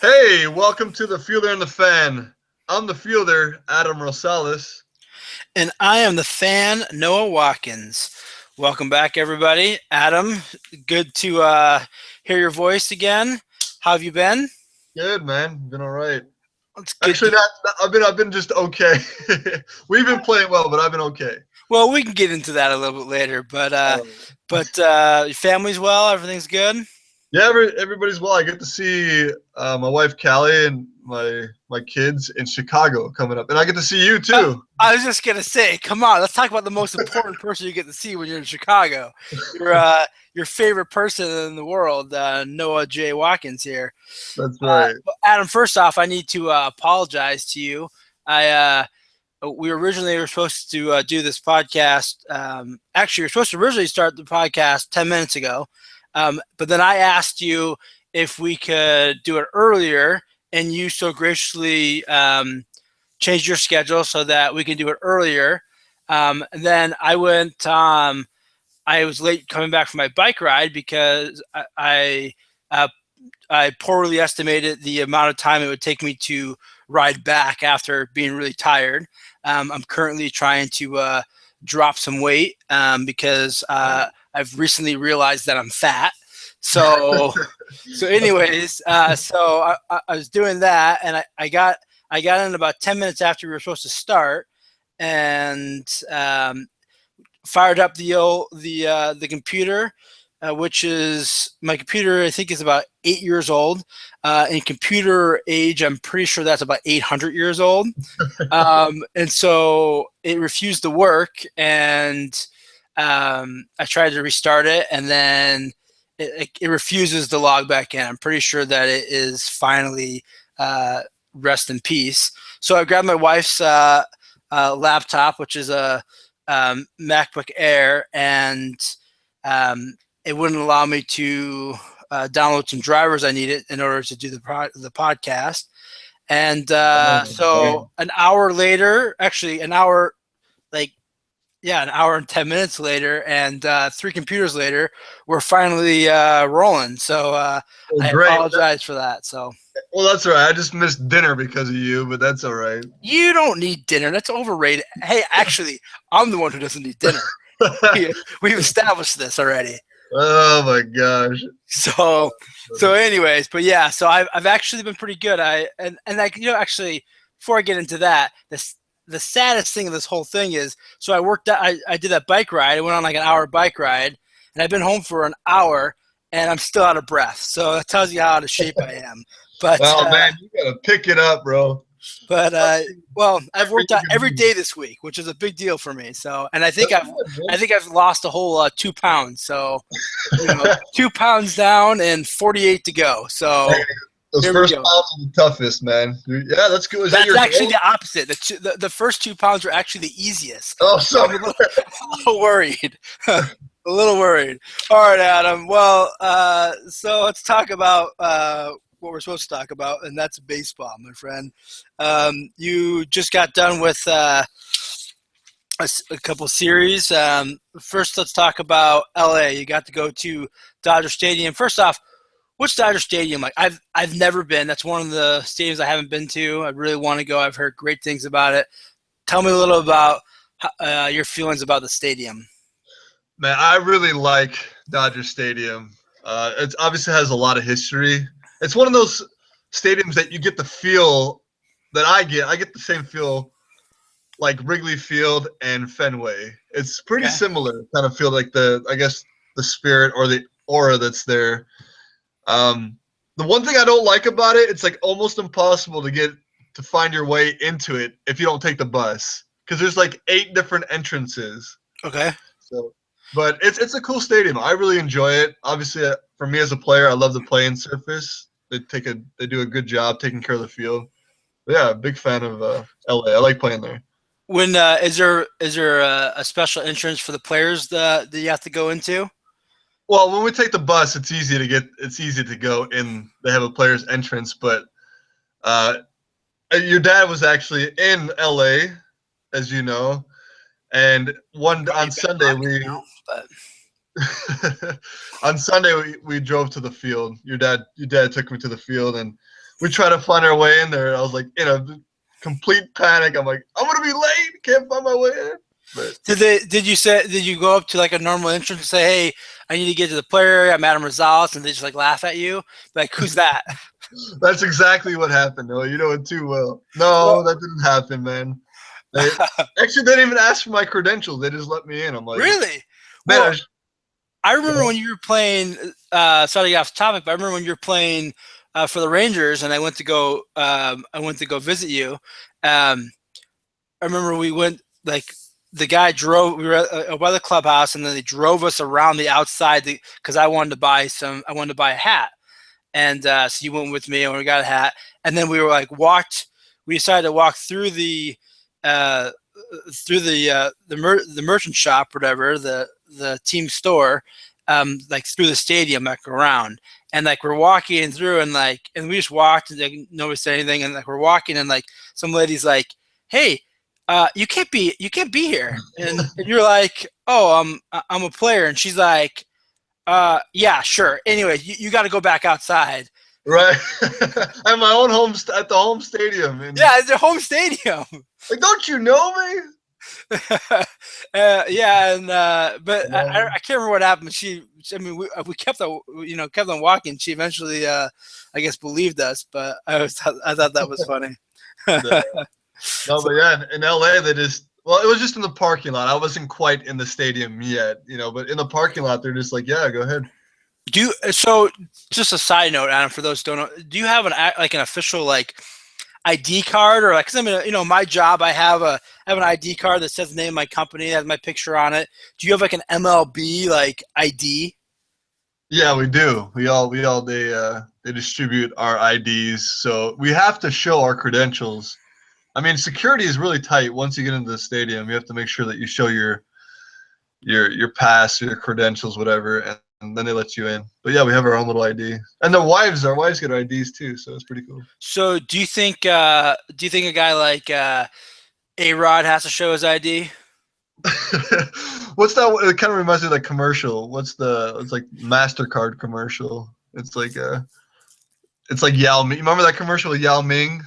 Hey, welcome to the Fielder and the Fan. I'm the fielder, Adam Rosales. And I am the fan, Noah Watkins. Welcome back, everybody. Adam, good to hear your voice again. How have you been? Good man, been all right. It's good. Actually, not. I've been just okay. We've been playing well, but I've been okay. Well, we can get into that a little bit later, but Um, your family's well. Everything's good. yeah, everybody's well. I get to see my wife Callie and my kids in Chicago coming up, and I get to see you Uh, too. I was just gonna say, come on, let's talk about the most important person you get to see when you're in Chicago. Your favorite person in the world, Noah J. Watkins here. That's right. Adam, first off, I need to apologize to you. I we originally were supposed to do this podcast. Actually, we were supposed to originally start the podcast 10 minutes ago, but then I asked you if we could do it earlier, and you so graciously changed your schedule so that we can do it earlier. And then I went. I was late coming back from my bike ride because uh, I poorly estimated the amount of time it would take me to ride back after being really tired. I'm currently trying to drop some weight because I've recently realized that I'm fat. So, so anyways, I was doing that, and I got in about 10 minutes after we were supposed to start, and fired up the computer, which is my computer. I think is about 8 years old. In computer age, I'm pretty sure that's about 800 years old. And so it refused to work, and I tried to restart it, and then it refuses to log back in. I'm pretty sure that it is finally rest in peace. So I grabbed my wife's laptop, which is a MacBook Air, and it wouldn't allow me to download some drivers I needed in order to do the podcast. And Oh, so man. an hour later, actually an hour, like yeah, an hour and 10 minutes later, and three computers later, we're finally rolling. So Well, I great. apologize for that. So Well, that's all right. I just missed dinner because of you, but that's all right. you don't need dinner. That's overrated. Hey, actually, I'm the one who doesn't need dinner. We've established this already. Oh my gosh. So anyways, but yeah, so I've actually been pretty good. And like actually before I get into that, the saddest thing of this whole thing is so I did that bike ride. I went on like an hour bike ride, and I've been home for an hour, and I'm still out of breath. So that tells you how out of shape I am. But Oh man, you gotta pick it up, bro. but well, I've Whatever worked you out can every do. day this week, which is a big deal for me. So, and That's good, I think I've lost a whole 2 pounds. So, man. 2 pounds down and 48 to go. Hey, So those here we first go. pounds are the toughest, man. Yeah, that's good. Is that That's your actually goal? the opposite. The first 2 pounds are actually the easiest. Oh, So I'm sorry. a little worried. A little worried. All right, Adam. Well, so let's talk about what we're supposed to talk about, and that's baseball, my friend. You just got done with a couple series. First, let's talk about LA. You got to go to Dodger Stadium. First off, what's Dodger Stadium like? I've never been. That's one of the stadiums I haven't been to. I really want to go. I've heard great things about it. Tell me a little about your feelings about the stadium. Man, I really like Dodger Stadium. It obviously has a lot of history. It's one of those stadiums that you get the feel that I get. I get the same feel like Wrigley Field and Fenway. It's pretty Okay. similar kind of feel like I guess the spirit or the aura that's there. Um, the one thing I don't like about it, it's like almost impossible to find your way into it if you don't take the bus because there's like 8 different entrances. Okay. So, but it's a cool stadium. I really enjoy it. Obviously, for me as a player, I love the playing surface. They do a good job taking care of the field. But yeah, big fan of LA. I like playing there. When is there a special entrance for the players that you have to go into? Well, when we take the bus, it's easy to get. It's easy to go in. They have a player's entrance, but uh, your dad was actually in LA, as you know, and one Probably on better Sunday not to we know, but on Sunday we drove to the field. Your dad took me to the field, and we try to find our way in there. And I was like in a complete panic. I'm like, I'm gonna be late. Can't find my way in. But Did you go up to like a normal entrance and say, "Hey, I need to get to the player area. I'm Adam Rosales," and they just like laugh at you? Like, who's that? that's exactly what happened. No, you know it too well. No, Well, that didn't happen, man. They actually they didn't even ask for my credentials. They just let me in. I'm like, really? man, Well, I remember when you were playing. Sorry to get off topic, but I remember when you were playing for the Rangers, and I went to go. I went to go visit you. I remember we went like the guy drove. We were by the clubhouse, and then they drove us around the outside because I wanted to buy some. I wanted to buy a hat, and so you went with me, and we got a hat, and then we were like walked. We decided to walk through the uh, the merchant shop, whatever the team store, like through the stadium, like around, and like we're walking through, and we just walked, and like, nobody said anything, and like we're walking, and like some lady's like, "Hey, you can't be here," and you're like, "Oh, I'm a player," and she's like, yeah, sure. Anyway, you got to go back outside. right. At my own at the home stadium. And Yeah, it's their home stadium. like, don't you know me? Yeah, and but Yeah. I can't remember what happened. I mean, we kept on, kept on walking. She eventually, I guess, believed us. But I thought that was funny. No, but yeah, in LA, they just, well, it was just in the parking lot. I wasn't quite in the stadium yet, but in the parking lot, they're just like, yeah, go ahead. So just a side note, Adam, for those who don't know, do you have an official like ID card, or like, 'cause I mean, my job, I have an ID card that says the name of my company, has my picture on it. Do you have like an MLB like ID? Yeah, we do. They distribute our IDs, so we have to show our credentials. I mean, security is really tight. Once you get into the stadium, you have to make sure that you show your pass, your credentials, whatever, and then they let you in. But yeah, we have our own little ID, and our wives get IDs too, so it's pretty cool. So do you think a guy like A-Rod has to show his ID? What's that? It kind of reminds me of the commercial. It's like MasterCard commercial. It's like Yao Ming. Remember that commercial with Yao Ming?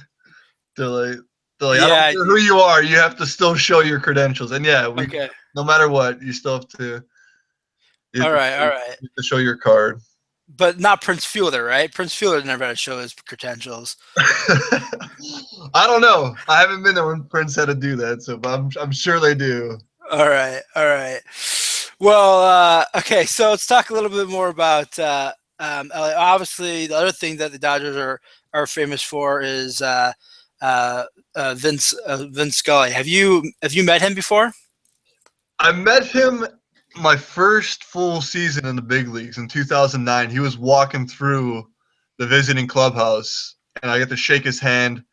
They're like, I don't Yeah. care who you are, you have to still show your credentials. And yeah, Okay. no matter what, you still have to. All right. You have to show your card. But not Prince Fielder, right? Prince Fielder never had to show his credentials. I don't know. I haven't been there when Prince had to do that, so but I'm sure they do. All right. Well, okay. So let's talk a little bit more about LA. Obviously, the other thing that the Dodgers are famous for is Vince Scully. Have you met him before? I met him my first full season in the big leagues in 2009. He was walking through the visiting clubhouse, and I get to shake his hand.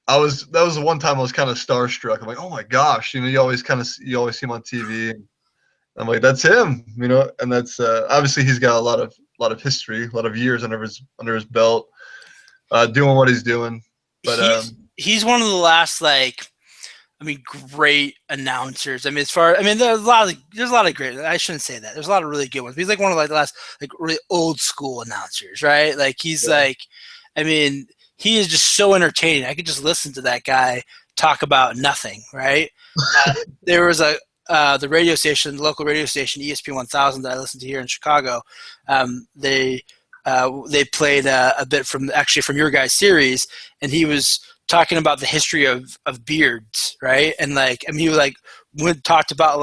That was the one time I was kind of starstruck. I'm like, oh my gosh, you always see him on TV, and I'm like, that's him, and that's obviously he's got a lot of history, a lot of years under his belt, doing what he's doing. But he's one of the last great announcers. There's a lot of great. I shouldn't say that. There's a lot of really good ones. He's like one of the last really old school announcers, right? Like he's he is just so entertaining. I could just listen to that guy talk about nothing, right? There was the local radio station, ESPN 1000 that I listened to here in Chicago. They played a bit from your guys' series, and he was talking about the history of beards, right? And he talked about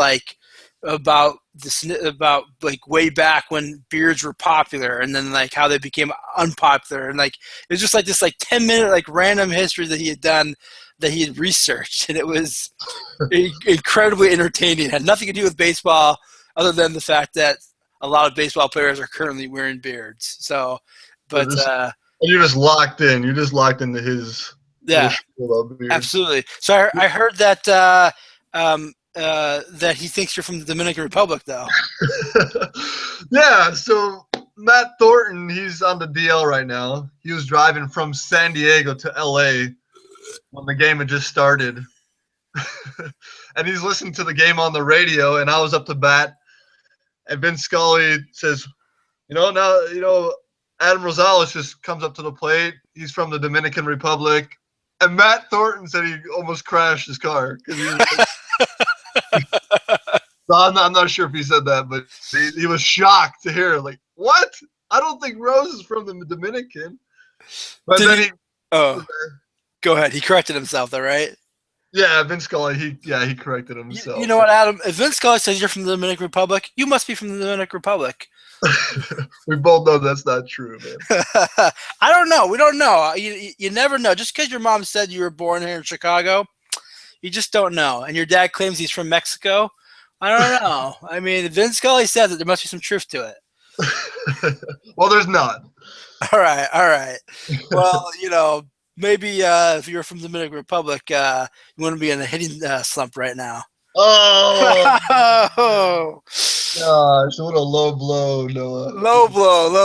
way back when beards were popular, and then how they became unpopular, and it was just this 10-minute random history that he had done, that he had researched, and it was incredibly entertaining. It had nothing to do with baseball other than the fact that a lot of baseball players are currently wearing beards. So, but you're just locked in. You're just locked into his. Yeah, absolutely. So I heard that that he thinks you're from the Dominican Republic, though. Yeah. So Matt Thornton, he's on the DL right now. He was driving from San Diego to LA when the game had just started, and he's listening to the game on the radio. And I was up to bat, and Vince Scully says, Adam Rosales just comes up to the plate. He's from the Dominican Republic, and Matt Thornton said he almost crashed his car because he was. So I'm not sure if he said that, but he was shocked to hear like, what? I don't think Rose is from the Dominican. But Did then he- Oh, go ahead. He corrected himself, though, right? yeah, Vince Scully, he corrected You, himself. you know what, Adam? If Vince Scully says you're from the Dominican Republic, you must be from the Dominican Republic. We both know that's not true, man. I don't know. We don't know. You never know. Just because your mom said you were born here in Chicago, you just don't know. And your dad claims he's from Mexico. I don't know. I mean, if Vince Scully says it, there must be some truth to it. Well, there's not. All right. Well, maybe if you're from the Dominican Republic, you wouldn't be in a hitting slump right now. Oh, Oh, gosh, what a low blow, Noah. low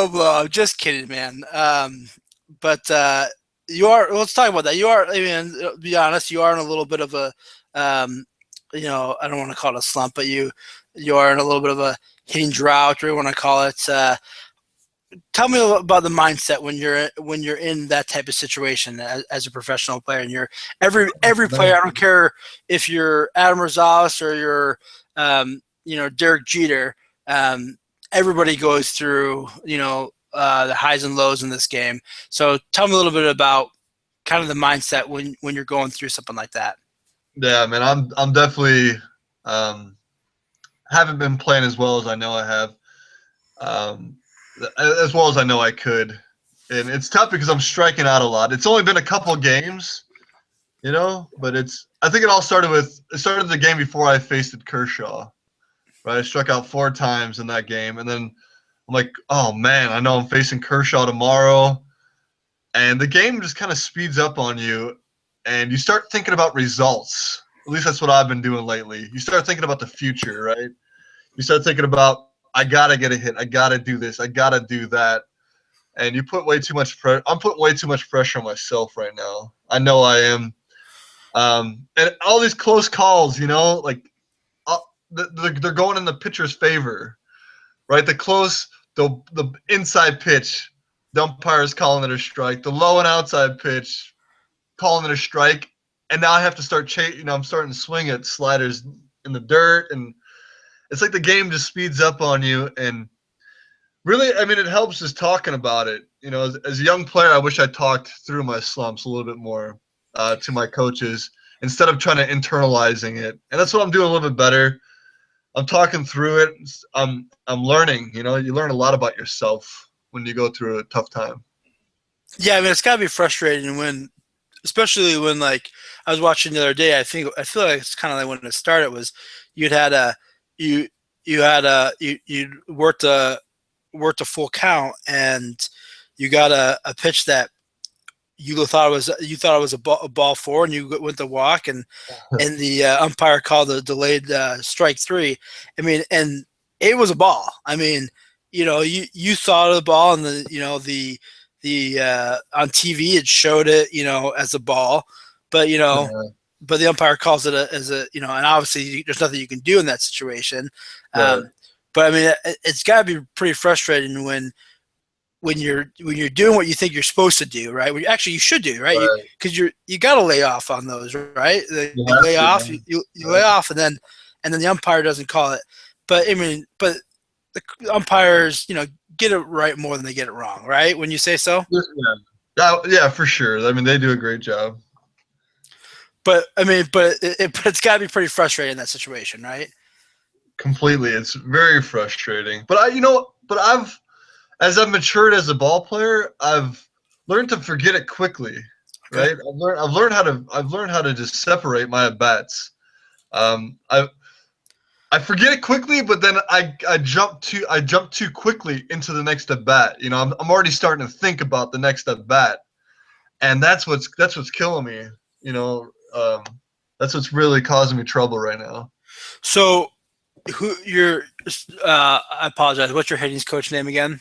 blow. I'm just kidding, man. But you are. Let's talk about that. You are. I mean, to be honest, you are in a little bit of a, I don't want to call it a slump, but you are in a little bit of a hitting drought, or you want to call it. Tell me about the mindset when you're in that type of situation as a professional player, and you're every player. I don't care if you're Adam Rosales or you're Derek Jeter. Everybody goes through the highs and lows in this game. So tell me a little bit about kind of the mindset when you're going through something like that. Yeah, man, I'm definitely haven't been playing as well as I know I have. As well as I know I could. And it's tough because I'm striking out a lot. It's only been a couple games, but I think it all started the game before I faced Kershaw. Right? I struck out 4 times in that game, and then I'm like, oh man, I know I'm facing Kershaw tomorrow. And the game just kind of speeds up on you, and you start thinking about results. At least that's what I've been doing lately. You start thinking about the future, right? You start thinking about, I gotta get a hit. I gotta do this. I gotta do that. And you put way too much pressure. I'm putting way too much pressure on myself right now. I know I am. And all these close calls, they're going in the pitcher's favor, right? The inside pitch, the umpire's calling it a strike. The low and outside pitch, calling it a strike. And now I have to start I'm starting to swing at sliders in the dirt, and it's like the game just speeds up on you. And really, I mean, it helps just talking about it. As a young player, I wish I talked through my slumps a little bit more to my coaches instead of trying to internalizing it. And that's what I'm doing a little bit better. I'm talking through it. I'm learning. You learn a lot about yourself when you go through a tough time. Yeah, I mean, it's got to be frustrating especially when, like, I was watching the other day. I feel like it's kind of like when it started was you worked a full count, and you got a pitch that you thought it was a ball 4, and you went to walk, and the umpire called the delayed strike 3. I mean, and it was a ball. I mean, you saw the ball, and the on TV it showed it as a ball, but but the umpire calls it as a and obviously there's nothing you can do in that situation. Right. But I mean, it's got to be pretty frustrating when you're doing what you think you're supposed to do, right? You should do, right? Because you got to lay off on those, right? You lay off, you lay off, and then the umpire doesn't call it. But I mean, the umpires, get it right more than they get it wrong, right? When you say so. Yeah, for sure. I mean, they do a great job. But I mean, it's got to be pretty frustrating in that situation, right? Completely, it's very frustrating. But as I've matured as a ball player, I've learned to forget it quickly. Okay. Right? I've learned how to just separate my at bats. I forget it quickly, but then I jump too quickly into the next at bat. I'm already starting to think about the next at bat, and that's what's killing me. That's what's really causing me trouble right now. So, I apologize. What's your hitting coach name again?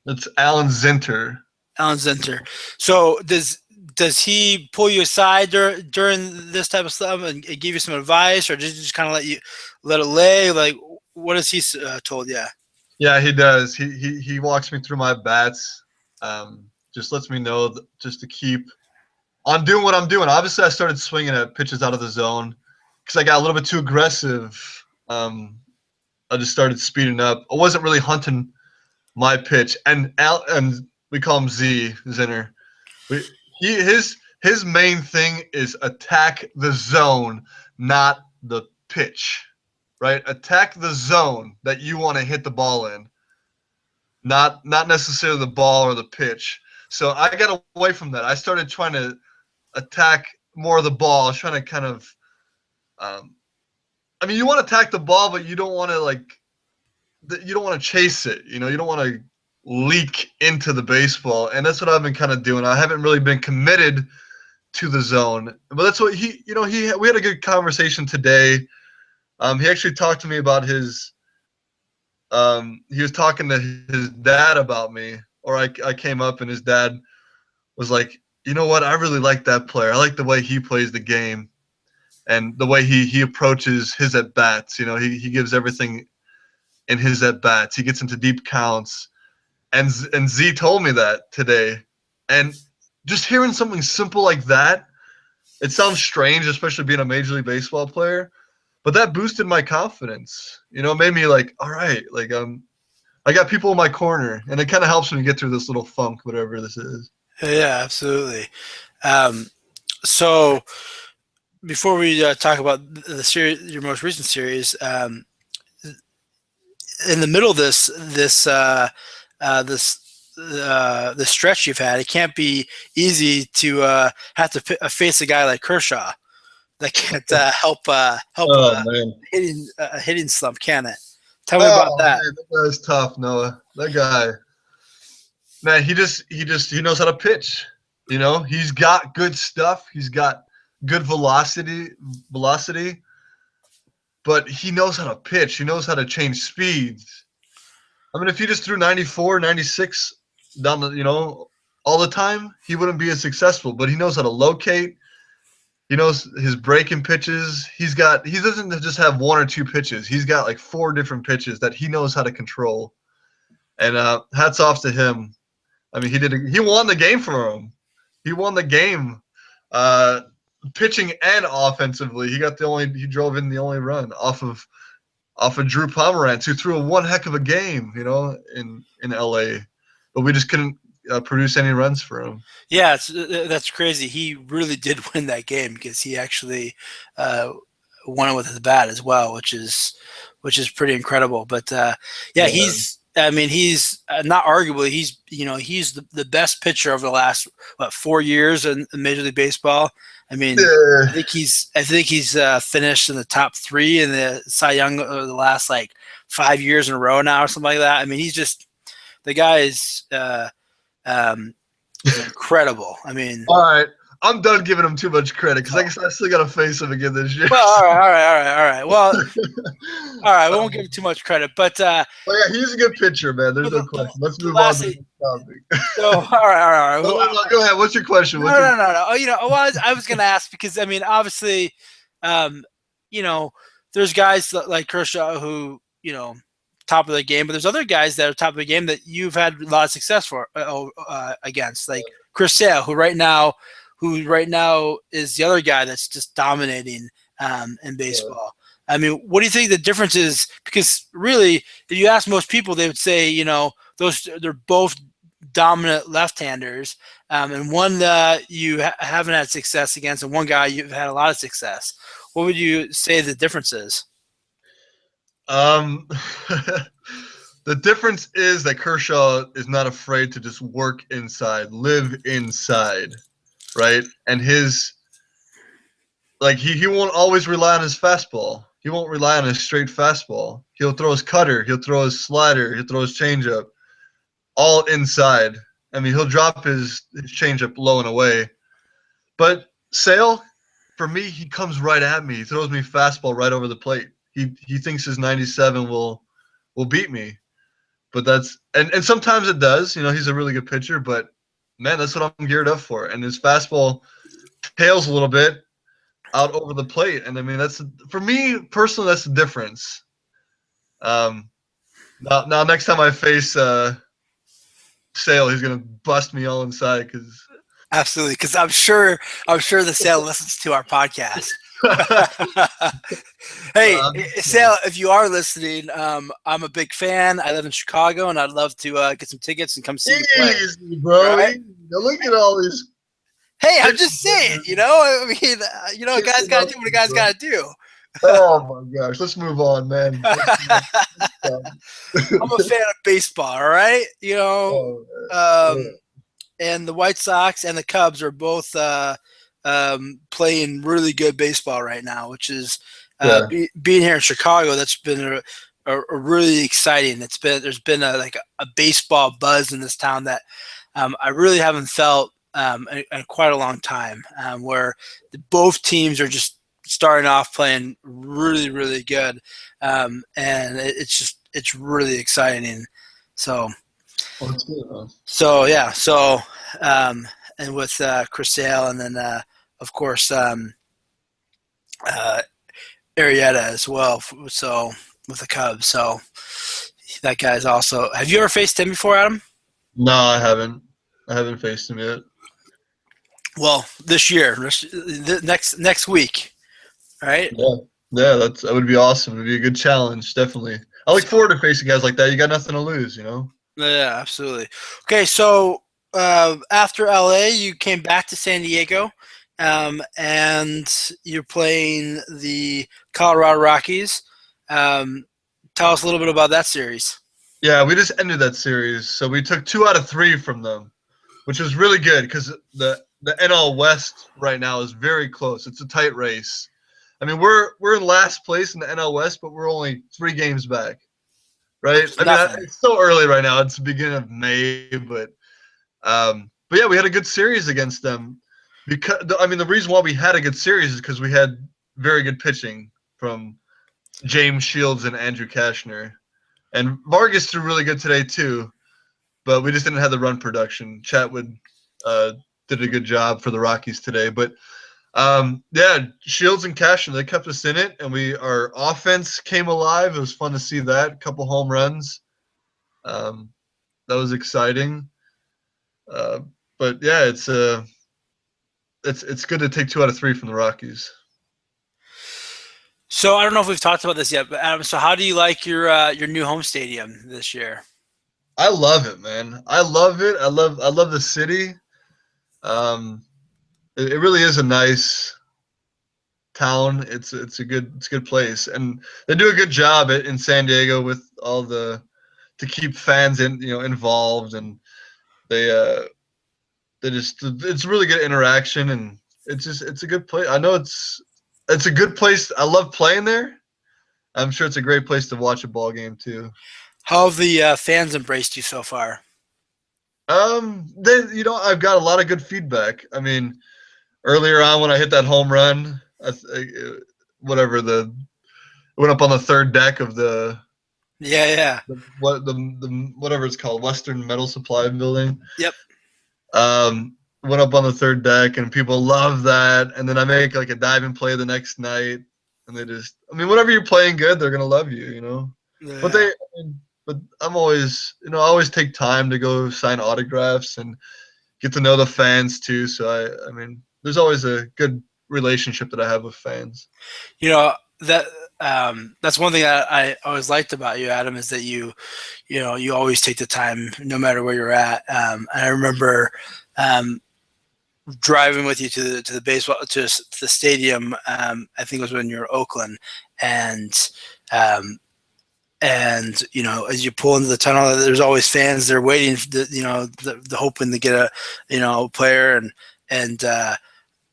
It's Alan Zinter. Alan Zinter. So does he pull you aside during this type of stuff and give you some advice, or does he just kind of let it lay? Like, what has he told you? Yeah, he does. He walks me through my bats. Just lets me know just to keep on doing what I'm doing. Obviously, I started swinging at pitches out of the zone because I got a little bit too aggressive. I just started speeding up. I wasn't really hunting my pitch, and we call him Zinner. His main thing is attack the zone, not the pitch, right? Attack the zone that you want to hit the ball in, not necessarily the ball or the pitch. So I got away from that. I started trying to attack more of the ball. I was trying to kind of, I mean, you want to attack the ball, but you don't want to chase it. You know, you don't want to leak into the baseball, and that's what I've been kind of doing. I haven't really been committed to the zone, but that's what we had a good conversation today. He actually talked to me about his. He was talking to his dad about me, or I came up and his dad was like, you know what, I really like that player. I like the way he plays the game, and the way he approaches his at bats. You know, he gives everything in his at bats. He gets into deep counts. And Z told me that today. And just hearing something simple like that, it sounds strange, especially being a Major League Baseball player, but that boosted my confidence. You know, it made me like, all right, like I got people in my corner, and it kind of helps me get through this little funk, whatever this is. Yeah, absolutely. So before we talk about the series, your most recent series, in the middle of this stretch you've had, it can't be easy to have to face a guy like Kershaw that can't help hitting slump, can it? Tell me about that. Man, that guy's tough, Noah. That guy, man, he knows how to pitch. You know, he's got good stuff. He's got good velocity, but he knows how to pitch. He knows how to change speeds. I mean, if he just threw 94, 96 down all the time, he wouldn't be as successful. But he knows how to locate. He knows his breaking pitches. He doesn't just have one or two pitches. He's got like 4 different pitches that he knows how to control. And hats off to him. I mean, he won the game for him. He won the game, pitching and offensively. He drove in the only run off of Drew Pomeranz, who threw one heck of a game, you know, in LA, but we just couldn't produce any runs for him. Yeah, that's crazy. He really did win that game because he actually won it with his bat as well, which is pretty incredible. But yeah, he's not arguably he's the best pitcher of the last 4 years in Major League Baseball. I mean, I think he's finished in the top 3 in the Cy Young the last like 5 years in a row now or something like that. I mean, the guy is incredible. I mean, all right, I'm done giving him too much credit because I guess I still got to face him again this year. Well, all right. Well, all right, we won't give him too much credit, but yeah, he's a good pitcher, man. There's no question. Let's move on to the topic. So, all right. Go ahead. What's your question? No. I was going to ask because I mean, obviously, there's guys like Kershaw who top of the game, but there's other guys that are top of the game that you've had a lot of success for against, like Chris Sale, who right now is the other guy that's just dominating in baseball. Yeah. I mean, what do you think the difference is? Because really, if you ask most people, they would say, they're both dominant left-handers, and one that you haven't had success against, and one guy you've had a lot of success. What would you say the difference is? The difference is that Kershaw is not afraid to just work inside, live inside, right? And he won't always rely on his fastball. He won't rely on his straight fastball. He'll throw his cutter, he'll throw his slider, he'll throw his changeup, all inside. I mean, he'll drop his changeup low and away. But Sale, for me, he comes right at me. He throws me fastball right over the plate. He thinks his 97 will beat me, but that's and sometimes it does. He's a really good pitcher, but man, that's what I'm geared up for. And his fastball tails a little bit out over the plate, and I mean that's for me personally that's the difference. Now next time I face Sale, he's gonna bust me all inside because. Absolutely, because I'm sure the Sale listens to our podcast. Hey, Sale, if you are listening, I'm a big fan. I live in Chicago, and I'd love to get some tickets and come see you play. Easy, bro. Right? Easy. Now look at all these. Hey, I'm just saying, I mean, a guy's got to do what a guy's got to do. Oh my gosh, let's move on, man. I'm a fan of baseball, all right? And the White Sox and the Cubs are both playing really good baseball right now, which is being here in Chicago. That's been a really exciting. There's been a baseball buzz in this town that I really haven't felt in quite a long time, where both teams are just starting off playing really, really good, and it's really exciting. So. Oh, that's good, huh? So yeah, and with Chris Sale, and then of course Arrieta as well. So with the Cubs, so that guy's also. Have you ever faced him before, Adam? No, I haven't. I haven't faced him yet. Well, this year, next week, right? Yeah, that would be awesome. It'd be a good challenge, definitely. I look forward to facing guys like that. You got nothing to lose, Yeah, absolutely. Okay, so after LA, you came back to San Diego, and you're playing the Colorado Rockies. Tell us a little bit about that series. Yeah, we just ended that series. So we took 2 out of 3 from them, which was really good because the NL West right now is very close. It's a tight race. I mean, we're in last place in the NL West, but we're only 3 games back. Right? I mean, it's so early right now. It's the beginning of May, but yeah, we had a good series against them. Because the reason why we had a good series is because we had very good pitching from James Shields and Andrew Cashner, and Vargas threw really good today too. But we just didn't have the run production. Chatwood did a good job for the Rockies today, but. Yeah, Shields and Cashner, they kept us in it, and our offense came alive. It was fun to see that. A couple home runs. That was exciting. But yeah, it's good to take 2 out of 3 from the Rockies. So I don't know if we've talked about this yet, but Adam, so how do you like your new home stadium this year? I love it, man. I love it. I love the city. It really is a nice town. It's a good place, and they do a good job in San Diego with all to keep fans involved, and it's really good interaction, and it's a good place. I know it's a good place. I love playing there. I'm sure it's a great place to watch a ball game too. How have the fans embraced you so far? I've got a lot of good feedback. I mean, earlier on when I hit that home run, it went up on the third deck of the whatever it's called, Western Metal Supply Building. Yep. Went up on the third deck, and people love that. And then I make like a diving play the next night, and whenever you're playing good, they're gonna love you, Yeah. But I'm always, I always take time to go sign autographs and get to know the fans too. So there's always a good relationship that I have with fans. That's one thing that I always liked about you, Adam, is that you always take the time no matter where you're at. And I remember driving with you to the baseball to the stadium. I think it was when you were in Oakland, and as you pull into the tunnel, there's always fans. They're waiting, the hoping to get a player, and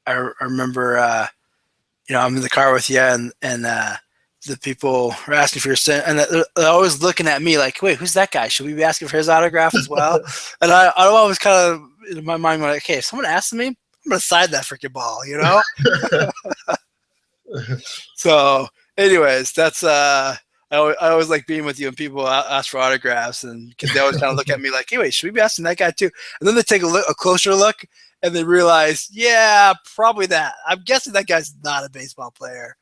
I remember, I'm in the car with you, and the people are asking for your and they're always looking at me like, wait, who's that guy? Should we be asking for his autograph as well? And I always kind of, in my mind, like, okay, if someone asks me, I'm going to sign that freaking ball, So anyways, that's, I always like being with you, and people ask for autographs, and because they always kind of look at me like, hey, wait, should we be asking that guy too? And then they take a closer look, and they realize, yeah, probably that. I'm guessing that guy's not a baseball player.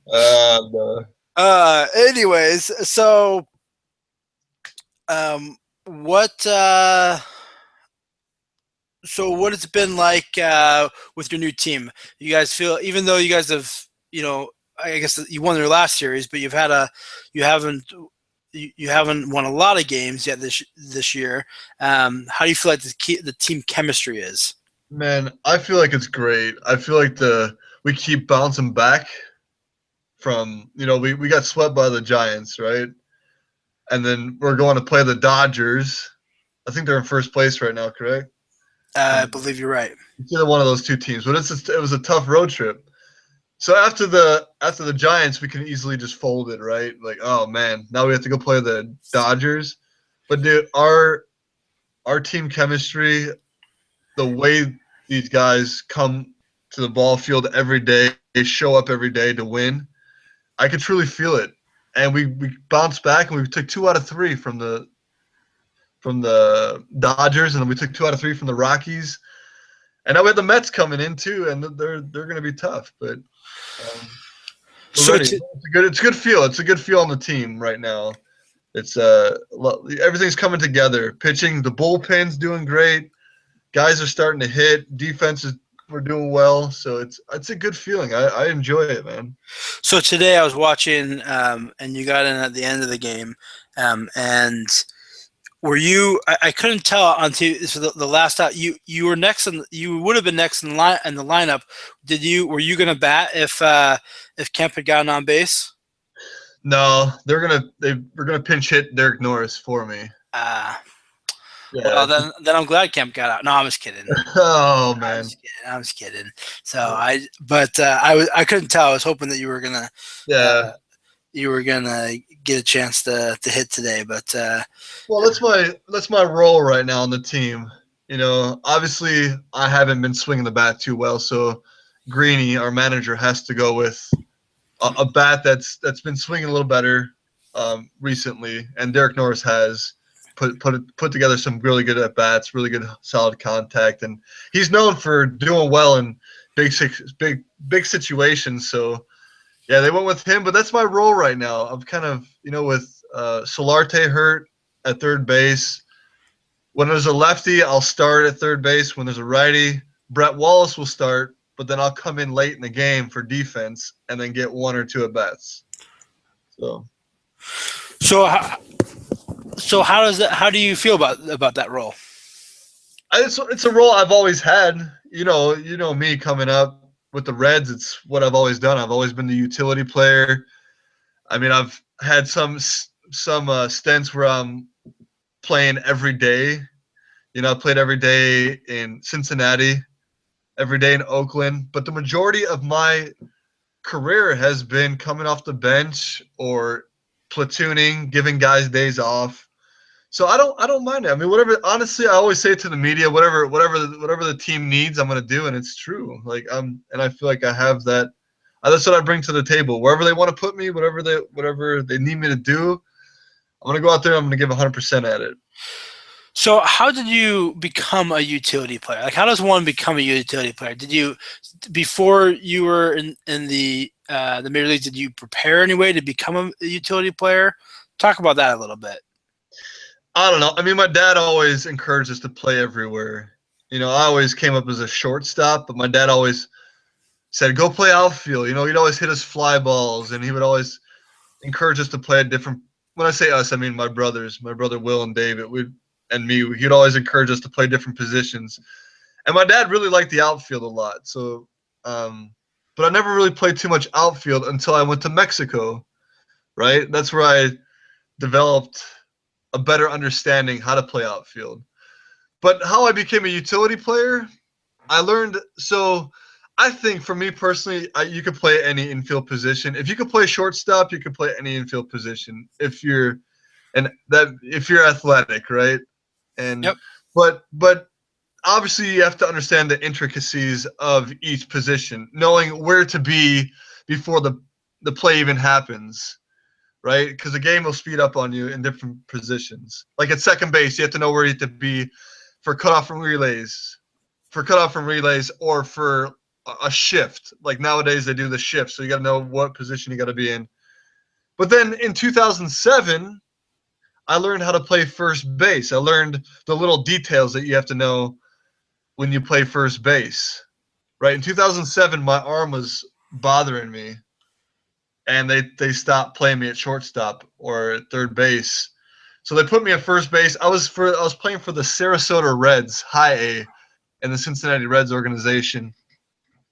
No. Anyways, so What so what it's been like with your new team? You guys feel, even though you guys have, I guess you won your last series, but you haven't you haven't won a lot of games yet this year. How do you feel like the team chemistry is? Man, I feel like it's great. I feel like we keep bouncing back from, we got swept by the Giants, right? And then we're going to play the Dodgers. I think they're in first place right now, correct? I Um, believe you're right. it's either one of those two teams, but it was a tough road trip. So after the Giants, we can easily just fold it, right? Like, oh man, now we have to go play the Dodgers. But dude, our team chemistry, the way these guys come to the ball field every day, they show up every day to win. I could truly feel it. And we bounced back and we took 2 out of 3 from the Dodgers, and then we took 2 out of 3 from the Rockies. And now we have the Mets coming in too, and they're going to be tough. But we're So ready. It's a good feel. It's a good feel on the team right now. It's everything's coming together. Pitching, the bullpen's doing great. Guys are starting to hit. Defense is we're doing well. So it's a good feeling. I enjoy it, man. so today I was watching, and you got in at the end of the game, and were you? I couldn't tell until so the last out. You were next, and you would have been next in the lineup. Were you going to bat if Kemp had gotten on base? No, we're gonna pinch hit Derek Norris for me. Uh, well, Yeah. then I'm glad Kemp got out. No, I'm just kidding. Oh I'm man. just kidding. I'm just kidding. So I couldn't tell. I was hoping that Yeah. you were gonna get a chance to hit today, but Well, that's my role right now on the team. Obviously I haven't been swinging the bat too well, so Greeny, our manager, has to go with a bat that's been swinging a little better recently, and Derek Norris has put together some really good at bats, really good solid contact, and he's known for doing well in big situations. So yeah, they went with him, but that's my role right now. I'm kind of with Solarte hurt at third base. When there's a lefty, I'll start at third base. When there's a righty, Brett Wallace will start, but then I'll come in late in the game for defense and then get 1 or 2 at bats. So so how do you feel about that role? it's a role I've always had. Me coming up with the Reds. It's what I've always done. I've always been the utility player. I mean, I've had some stints where I'm playing every day. I played every day in Cincinnati, every day in Oakland, but the majority of my career has been coming off the bench or platooning, giving guys days off. So I don't mind it. I mean, whatever. Honestly, I always say to the media, whatever the team needs, I'm gonna do, and it's true. Like and I feel like I have that. That's what I bring to the table. Wherever they want to put me, whatever they need me to do, I'm gonna go out there. I'm gonna give 100% at it. So how did you become a utility player? Like, how does one become a utility player? Did you, before you were in the major leagues, did you prepare anyway to become a utility player? Talk about that a little bit. I don't know. I mean, my dad always encouraged us to play everywhere. I always came up as a shortstop, but my dad always said, "Go play outfield." He'd always hit us fly balls, and he would always encourage us to play a different. When I say us, I mean my brothers, my brother Will and David, and me. He'd always encourage us to play different positions, and my dad really liked the outfield a lot. So, but I never really played too much outfield until I went to Mexico. Right, that's where I developed a better understanding how to play outfield. But how I became a utility player, I learned. So I think for me personally, you could play any infield position. If you could play shortstop, you could play any infield position if you're athletic, right? And Yep. but obviously you have to understand the intricacies of each position, knowing where to be before the play even happens, right? Because the game will speed up on you in different positions. Like at second base, you have to know where you have to be for cutoff from relays, or for a shift. Like nowadays, they do the shift, so you got to know what position you got to be in. But then in 2007, I learned how to play first base. I learned the little details that you have to know when you play first base. Right in 2007, my arm was bothering me, and they stopped playing me at shortstop or at third base. So they put me at first base. I was playing for the Sarasota Reds, High A, in the Cincinnati Reds organization.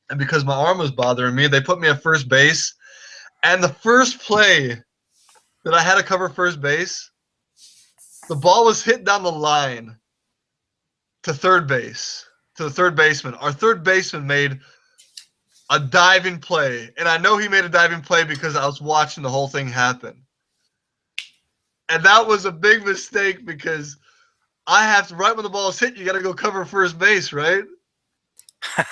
And because my arm was bothering me, they put me at first base. And the first play that I had to cover first base, the ball was hit down the line to third base, to the third baseman. Our third baseman made a diving play. And I know he made a diving play because I was watching the whole thing happen. And that was a big mistake because I have to, right when the ball is hit, you got to go cover first base, right? The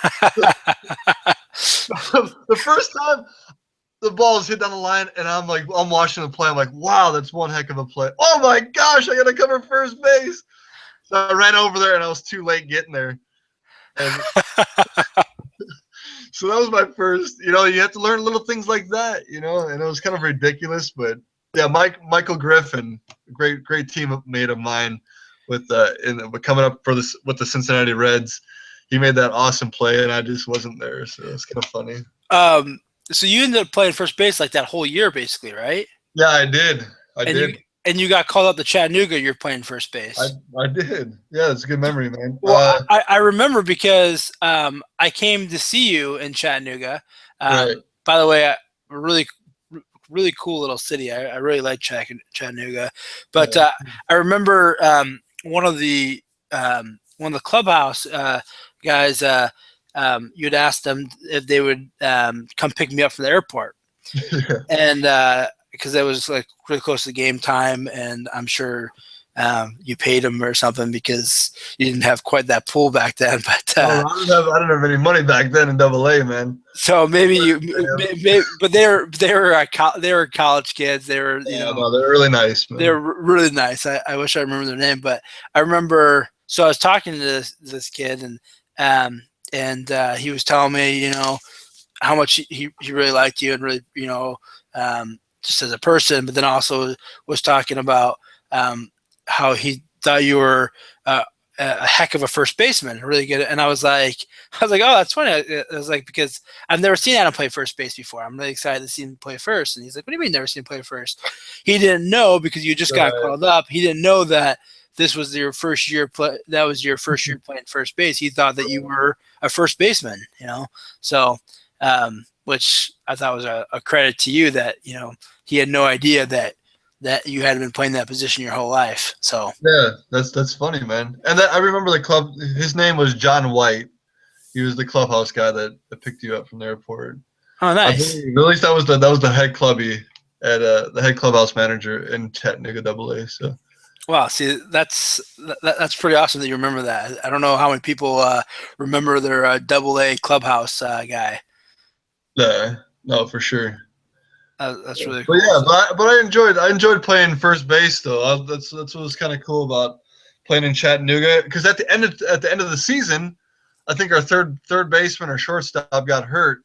first time the ball is hit down the line, and I'm watching the play. I'm like, wow, that's one heck of a play. Oh my gosh, I got to cover first base. So I ran over there, and I was too late getting there. And so that was my first, you have to learn little things like that, and it was kind of ridiculous, but yeah, Michael Griffin, great teammate of mine with coming up for this with the Cincinnati Reds. He made that awesome play, and I just wasn't there, so it's kind of funny. So you ended up playing first base like that whole year, basically, right? Yeah, I did. I did. You got called up to Chattanooga. You're playing first base. I did. Yeah, it's a good memory, man. Well, I remember because I came to see you in Chattanooga. Right. By the way, really cool little city. I really like Chattanooga. But Yeah. I remember one of the clubhouse guys. You'd asked them if they would come pick me up from the airport, and because it was like really close to game time, and I'm sure you paid them or something because you didn't have quite that pool back then. But I didn't have any money back then in AA, man. So maybe but they were college kids. They were no, they're really nice, man. They're really nice. I wish I remember their name, but I remember. So I was talking to this kid, and he was telling me, how much he really liked you and really, just as a person, but then also was talking about how he thought you were a heck of a first baseman, really good. And I was like, oh, that's funny. I was like, because I've never seen Adam play first base before. I'm really excited to see him play first. And he's like, what do you mean never seen him play first? He didn't know because you just got called up. He didn't know that this was your first year that was your first year playing first base. He thought that you were a first baseman, So, which I thought was a credit to you that, he had no idea that you had been playing that position your whole life. So yeah, that's funny, man. And I remember the club. His name was John White. He was the clubhouse guy that picked you up from the airport. Oh, nice. At least that was the head clubby at the head clubhouse manager in Chattanooga AA. So. Wow, see, that's pretty awesome that you remember that. I don't know how many people remember their AA clubhouse guy. Yeah, no, for sure. That's really cool. But yeah, but I enjoyed playing first base though. That's what was kind of cool about playing in Chattanooga, because at the end of the season, I think our third baseman or shortstop got hurt,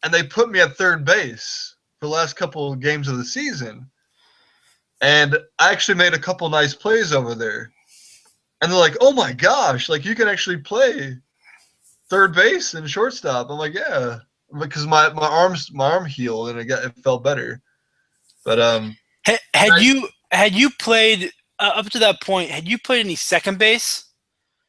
and they put me at third base for the last couple of games of the season. And I actually made a couple nice plays over there. And they're like, oh my gosh, like you can actually play third base and shortstop. I'm like, yeah. Because my arm healed and it felt better. But had you played up to that point, had you played any second base?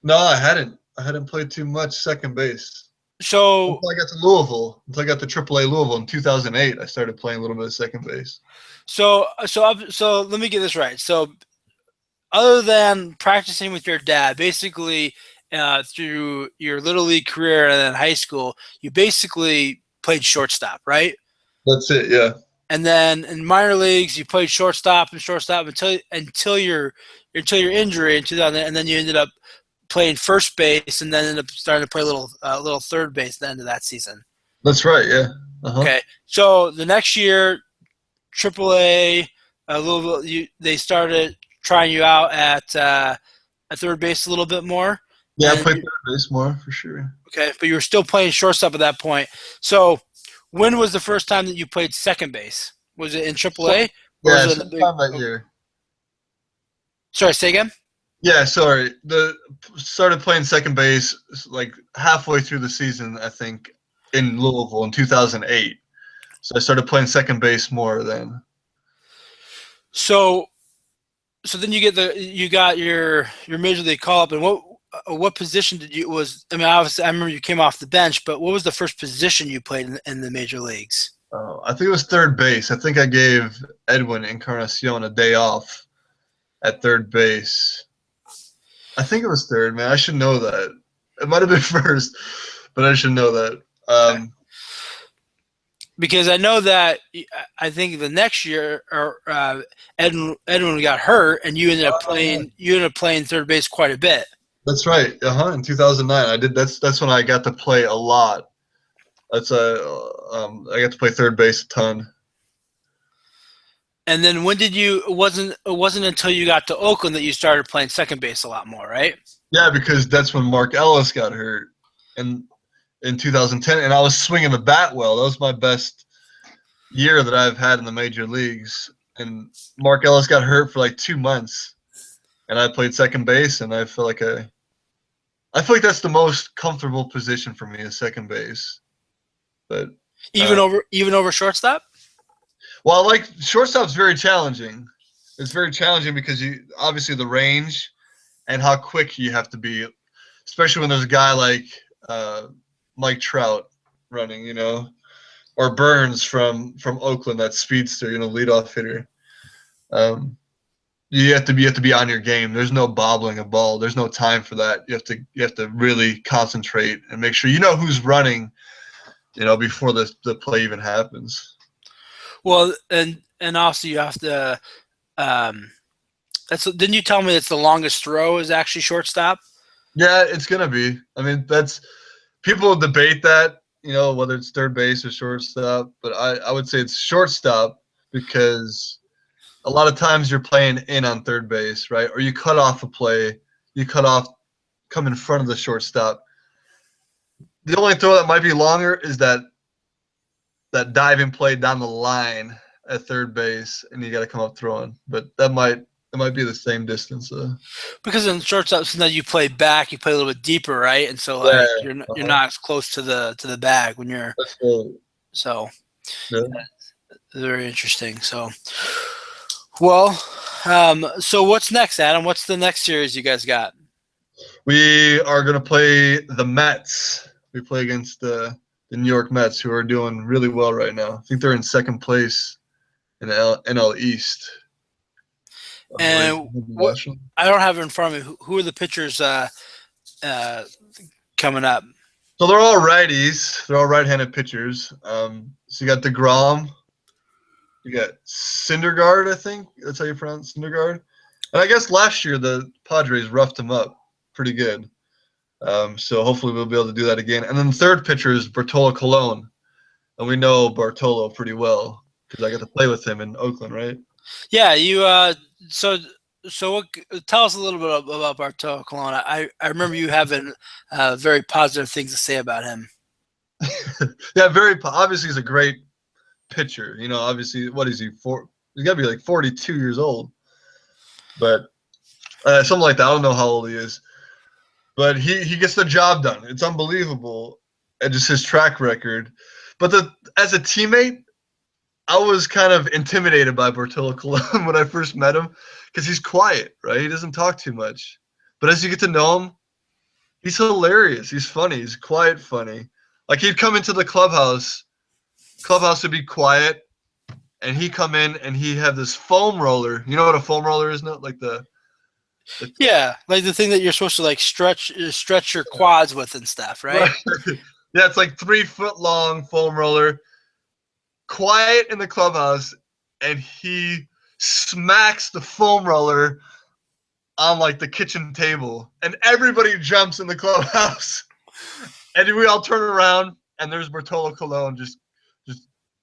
No, I hadn't. I hadn't played too much second base. So until I got to Louisville, until I got to AAA Louisville in 2008, I started playing a little bit of second base. So let me get this right. So other than practicing with your dad, basically through your little league career and then high school, you basically played shortstop, right? That's it, yeah. And then in minor leagues, you played shortstop until your injury in 2000, and then you ended up playing first base, and then ended up starting to play a little third base at the end of that season. That's right, yeah. Uh-huh. Okay, so the next year, AAA Louisville, they started trying you out at third base a little bit more. Yeah, I played third base more for sure. Okay, but you were still playing shortstop at that point. So, when was the first time that you played second base? Was it in AAA? Yeah, sometime that year. Sorry, say again. Yeah, sorry. Started playing second base like halfway through the season, I think, in Louisville in 2008. So I started playing second base more then. So then you got your major league call up, and what position did you was? I mean, obviously, I remember you came off the bench, but what was the first position you played in the major leagues? I think it was third base. I think I gave Edwin Encarnacion a day off at third base. I think it was third, man. I should know that. It might have been first, but I should know that. Because I know that I think the next year, Edwin got hurt, and you ended up playing third base quite a bit. That's right. In 2009, I did. That's when I got to play a lot. I got to play third base a ton. And then when did you? It wasn't until you got to Oakland that you started playing second base a lot more, right? Yeah, because that's when Mark Ellis got hurt, and in 2010, and I was swinging the bat well. That was my best year that I've had in the major leagues. And Mark Ellis got hurt for like 2 months, and I played second base, and I feel like that's the most comfortable position for me is second base. But even over shortstop. Well, like shortstop's very challenging. It's very challenging because you obviously the range and how quick you have to be, especially when there's a guy like Mike Trout running, or Burns from Oakland, that speedster, leadoff hitter. You have to be on your game. There's no bobbling a ball. There's no time for that. You have to really concentrate and make sure you know who's running, before the play even happens. Well, and also you have to. Didn't you tell me that's the longest throw is actually shortstop? Yeah, it's gonna be. I mean, people debate that, whether it's third base or shortstop, but I would say it's shortstop because a lot of times you're playing in on third base, right? Or you cut off a play, come in front of the shortstop. The only throw that might be longer is that diving play down the line at third base, and you got to come up throwing. But it might be the same distance. Because in shortstop, sometimes you play back, you play a little bit deeper, right? And so you're not as close to the bag when you're. That's cool. So yeah. Very interesting. So, well, so what's next, Adam? What's the next series you guys got? We are going to play the Mets. We play against the New York Mets, who are doing really well right now. I think they're in second place in the NL East. And I don't have it in front of me. Who are the pitchers coming up? So they're all righties. They're all right-handed pitchers. So you got DeGrom. You got Syndergaard, I think. That's how you pronounce Syndergaard. And I guess last year the Padres roughed him up pretty good. So hopefully we'll be able to do that again. And then the third pitcher is Bartolo Colon. And we know Bartolo pretty well because I got to play with him in Oakland, right? Yeah, you so tell us a little bit about Bartolo Colon. I remember you having very positive things to say about him. Yeah, obviously he's a great pitcher. Obviously, what is he for? He's got to be like 42 years old. But something like that. I don't know how old he is. But he gets the job done. It's unbelievable. And just his track record. But as a teammate, I was kind of intimidated by Bartolo Colon when I first met him because he's quiet, right? He doesn't talk too much. But as you get to know him, he's hilarious. He's funny. He's quiet funny. Like he'd come into the clubhouse would be quiet, and he'd come in and he'd have this foam roller. You know what a foam roller is, no? Like yeah, like the thing that you're supposed to like stretch your quads with and stuff, right? Yeah, it's like 3 foot long foam roller. Quiet in the clubhouse, and he smacks the foam roller on like the kitchen table, and everybody jumps in the clubhouse, and we all turn around, and there's Bartolo Colon just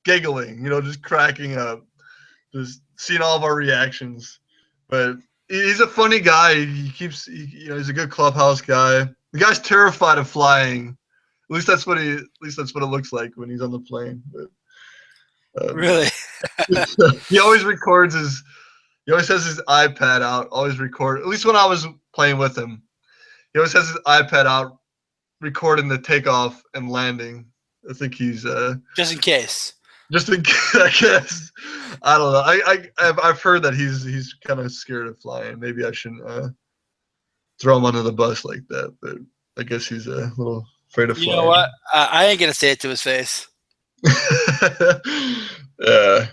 giggling, just cracking up, just seeing all of our reactions. But he's a funny guy. He's a good clubhouse guy. The guy's terrified of flying. At least that's what it looks like when he's on the plane. But, really? He always records He always has his iPad out, always record. At least when I was playing with him, he always has his iPad out, recording the takeoff and landing. I think he's Just in case. just in case, I guess. I don't know. I've heard that he's kind of scared of flying. Maybe I shouldn't throw him under the bus like that, but I guess he's a little afraid of You flying. know what? I ain't gonna say it to his face. Yeah,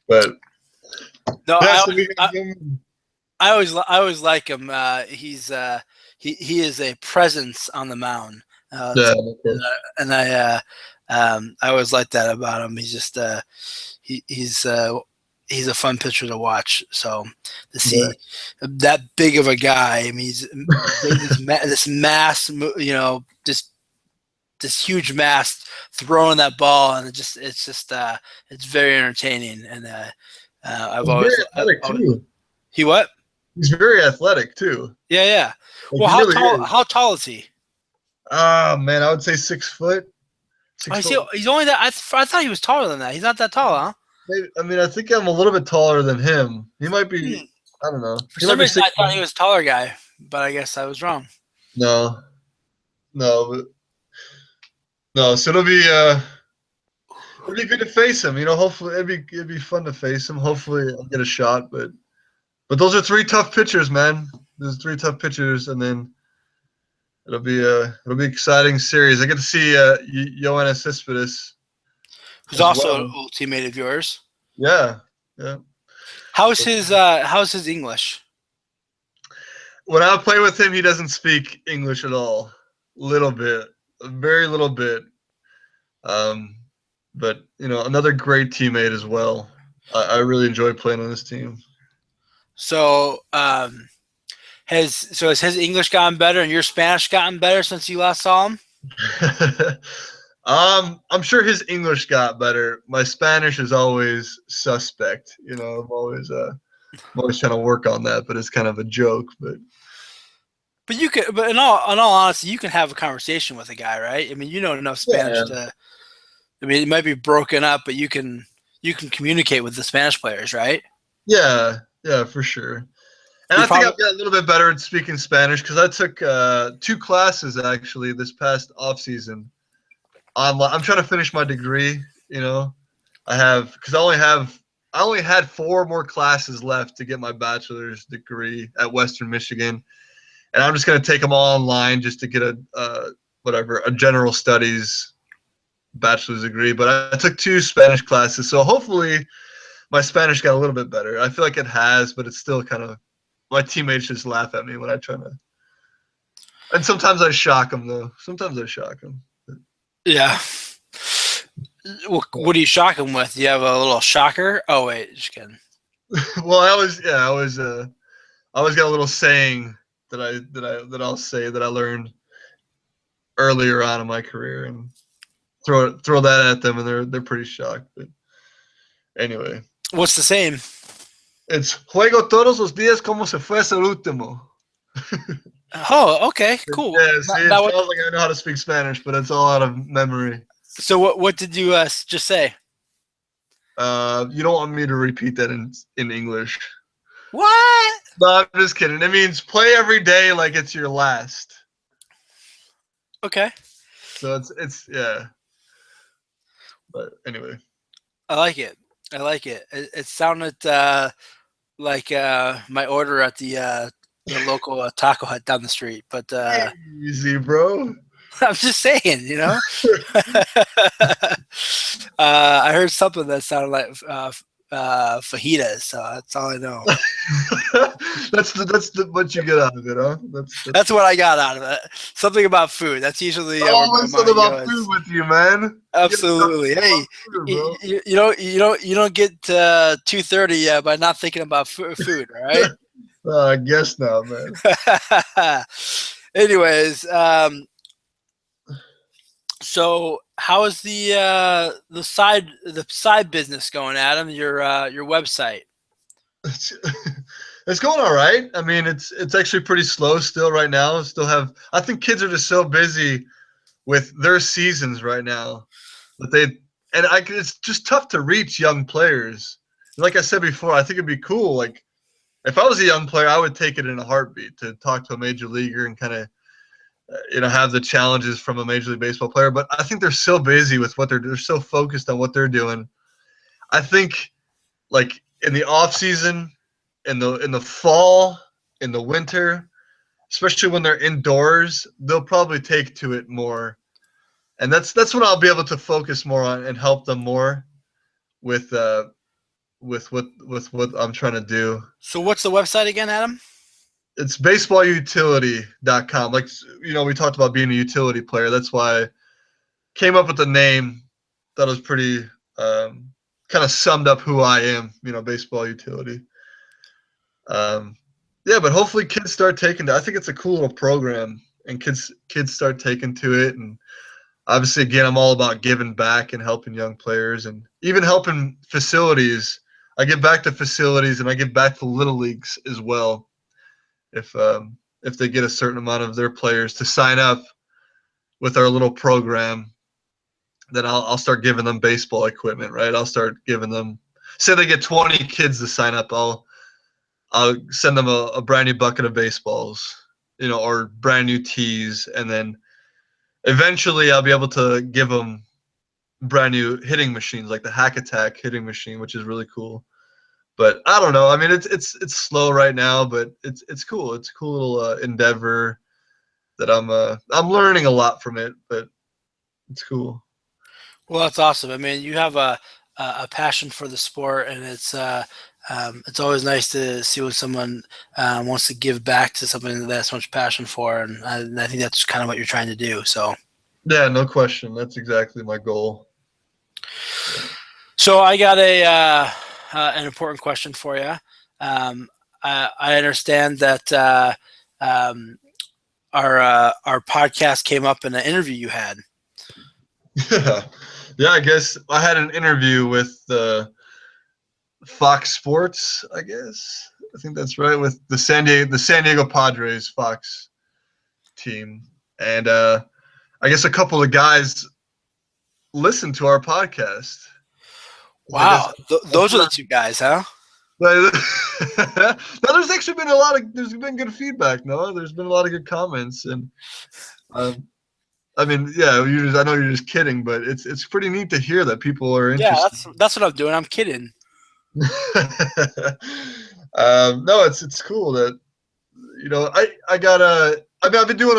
but No, yeah, I always like him. He is a presence on the mound. yeah, And I always like that about him. He's just he's a fun pitcher to watch. So to see that big of a guy, I mean, he's this mass, this huge mass throwing that ball, and it's very entertaining. And I've always very athletic too. He what? He's very athletic too. Yeah. Like, Well, he really is. how tall is he? Man, I would say 6 foot. He's only that. I thought he was taller than that. He's not that tall, huh? Maybe, I mean, I think I'm a little bit taller than him. He might be. I don't know. For some reason, I thought he was a taller guy, but I guess I was wrong. No. So it'll be good to face him. Hopefully it'd be fun to face him. Hopefully I'll get a shot. But those are 3 tough pitchers, man. There's 3 tough pitchers, and then it'll be an exciting series. I get to see Yoenis Cespedes, who's also an old teammate of yours. Yeah. How's his English? When I play with him, he doesn't speak English at all. Little bit, a very little bit. But another great teammate as well. I really enjoy playing on this team. So, has his English gotten better and your Spanish gotten better since you last saw him? I'm sure his English got better. My Spanish is always suspect. I'm always trying to work on that, but it's kind of a joke. But in all honesty, you can have a conversation with a guy, right? I mean, you know enough Spanish to. I mean, it might be broken up, but you can communicate with the Spanish players, right? Yeah, for sure. And I think I've got a little bit better at speaking Spanish because I took 2 classes actually this past off season. Online. I'm trying to finish my degree. I only had 4 more classes left to get my bachelor's degree at Western Michigan, and I'm just gonna take them all online just to get a general studies bachelor's degree. But I took 2 Spanish classes, so hopefully my Spanish got a little bit better. I feel like it has, but it's still kind of. My teammates just laugh at me when I try to. And sometimes I shock them, though. Yeah. What do you shock them with? Do you have a little shocker? Oh wait, just kidding. Well, I always got a little saying that I'll say that I learned earlier on in my career and throw that at them, and they're pretty shocked. But anyway, what's the same? It's juego todos los días como si fuese el último. Oh, okay, cool. Yeah, see, it sounds like I know how to speak Spanish, but it's all out of memory. So what did you just say? You don't want me to repeat that in English. What? No, I'm just kidding. It means play every day like it's your last. Okay. So it's yeah. But anyway. I like it. It sounded like my order at the local taco hut down the street. But easy, bro. I'm just saying, I heard something that sounded like fajitas, so that's all I know. that's what you get out of it, huh? That's what I got out of it. Something about food. That's usually always something about food with you, man. Absolutely. Hey, food, you don't get 2:30 by not thinking about food, right? I guess not, man. Anyways, so how is the side business going, Adam? Your website. It's going all right. I mean, it's actually pretty slow still right now. I think kids are just so busy with their seasons right now that it's just tough to reach young players. Like I said before, I think it'd be cool, like if I was a young player, I would take it in a heartbeat to talk to a major leaguer and kind of, have the challenges from a Major League Baseball player. But I think they're so busy with what they're so focused on what they're doing. I think, like in the off season, in the fall, in the winter, especially when they're indoors, they'll probably take to it more, and that's what I'll be able to focus more on and help them more with what I'm trying to do. So what's the website again, Adam? It's baseballutility.com. Like, we talked about being a utility player. That's why I came up with the name. That was pretty kind of summed up who I am, baseball utility. Yeah, but hopefully kids start taking to it. I think it's a cool little program, and kids start taking to it. And obviously, again, I'm all about giving back and helping young players and even helping facilities. I give back to facilities and I give back to little leagues as well. If they get a certain amount of their players to sign up with our little program, then I'll start giving them baseball equipment, right? I'll start giving them. Say they get 20 kids to sign up, I'll send them a brand new bucket of baseballs, or brand new tees, and then eventually I'll be able to give them brand new hitting machines like the Hack Attack hitting machine, which is really cool. But I don't know. I mean, it's slow right now, but it's cool. It's a cool little endeavor that I'm learning a lot from it, but it's cool. Well, that's awesome. I mean, you have a passion for the sport, and it's always nice to see when someone wants to give back to something that they have so much passion for, and I think that's kind of what you're trying to do. So. Yeah, no question. That's exactly my goal. So I got an important question for you. I understand that our podcast came up in an interview you had. Yeah. I guess I had an interview with Fox Sports. I think that's right, with the San Diego Padres Fox team, and I guess a couple of guys listened to our podcast. Wow, those are the two guys, huh? No, there's actually been there's been good feedback. No, there's been a lot of good comments, and I mean, yeah, I know you're just kidding, but it's pretty neat to hear that people are interested. Yeah, that's what I'm doing. I'm kidding. No, it's cool that I've been doing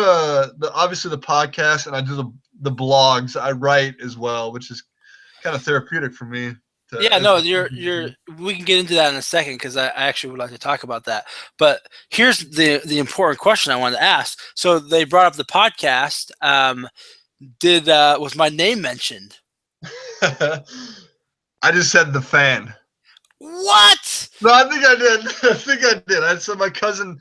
obviously the podcast, and I do the blogs. I write as well, which is kind of therapeutic for me. Yeah, no, we can get into that in a second because I actually would like to talk about that. But here's the important question I wanted to ask. So they brought up the podcast. Was my name mentioned? I just said the fan. What? No, I think I did. I said my cousin.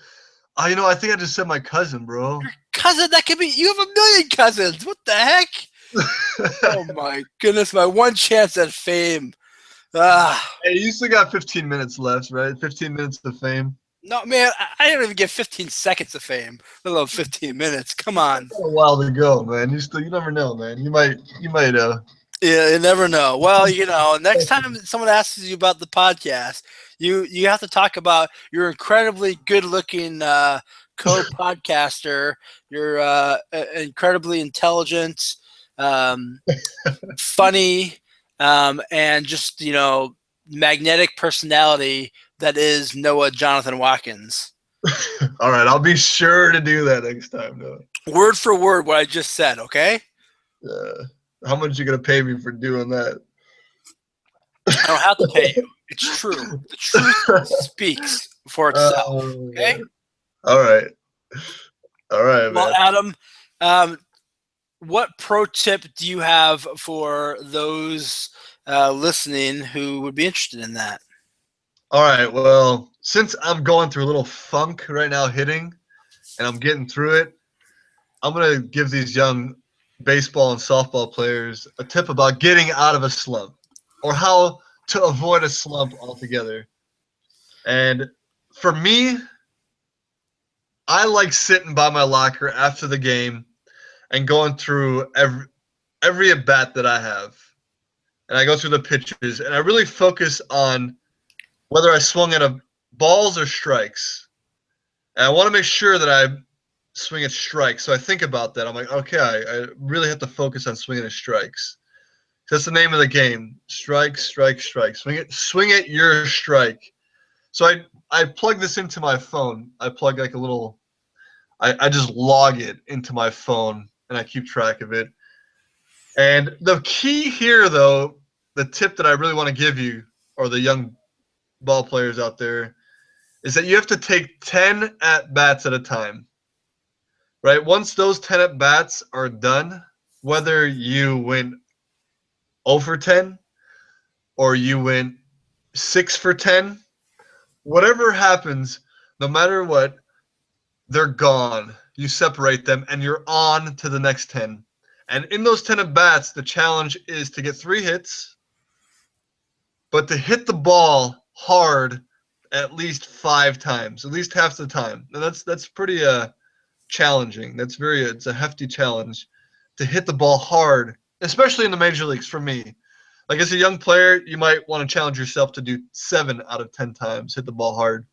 I think I just said my cousin, bro. Your cousin? That could be. You have a million cousins. What the heck? Oh my goodness! My one chance at fame. Hey, you still got 15 minutes left, right? 15 minutes of fame. No, man, I didn't even get 15 seconds of fame, let alone 15 minutes. Come on. A while to go, man. You never know, man. You might. Yeah, you never know. Well, next time someone asks you about the podcast, you have to talk about your incredibly good-looking co-podcaster. You're incredibly intelligent, funny, and just magnetic personality that is Noah Jonathan Watkins. All right, I'll be sure to do that next time, Noah. Word for word, what I just said. Okay. How much are you gonna pay me for doing that? I don't have to pay you. It's true. The truth speaks for itself. Okay. All right. Well, man. Adam, what pro tip do you have for those listening who would be interested in that? All right. Well, since I'm going through a little funk right now hitting, and I'm getting through it, I'm gonna give these young baseball and softball players a tip about getting out of a slump, or how to avoid a slump altogether. And for me, I like sitting by my locker after the game and going through every at bat that I have, and I go through the pitches, and I really focus on whether I swung at a balls or strikes. And I want to make sure that I swing at strikes. So I think about that. I'm like, okay, I really have to focus on swinging at strikes. That's the name of the game. Strike, strike, strike. Swing it your strike. So I plug this into my phone. I plug like a little I just log it into my phone and I keep track of it. And the key here though, the tip that I really want to give you or the young ball players out there is that you have to take 10 at bats at a time. Right? Once those 10 at bats are done, whether you went 0 for 10 or you went 6 for 10, whatever happens, no matter what, they're gone. You separate them and you're on to the next 10. And in those 10 at bats, the challenge is to get 3 hits, but to hit the ball hard at least 5 times, at least half the time. And that's pretty challenging. It's a hefty challenge to hit the ball hard, especially in the major leagues for me. Like as a young player, you might want to challenge yourself to do 7 out of 10 times, hit the ball hard.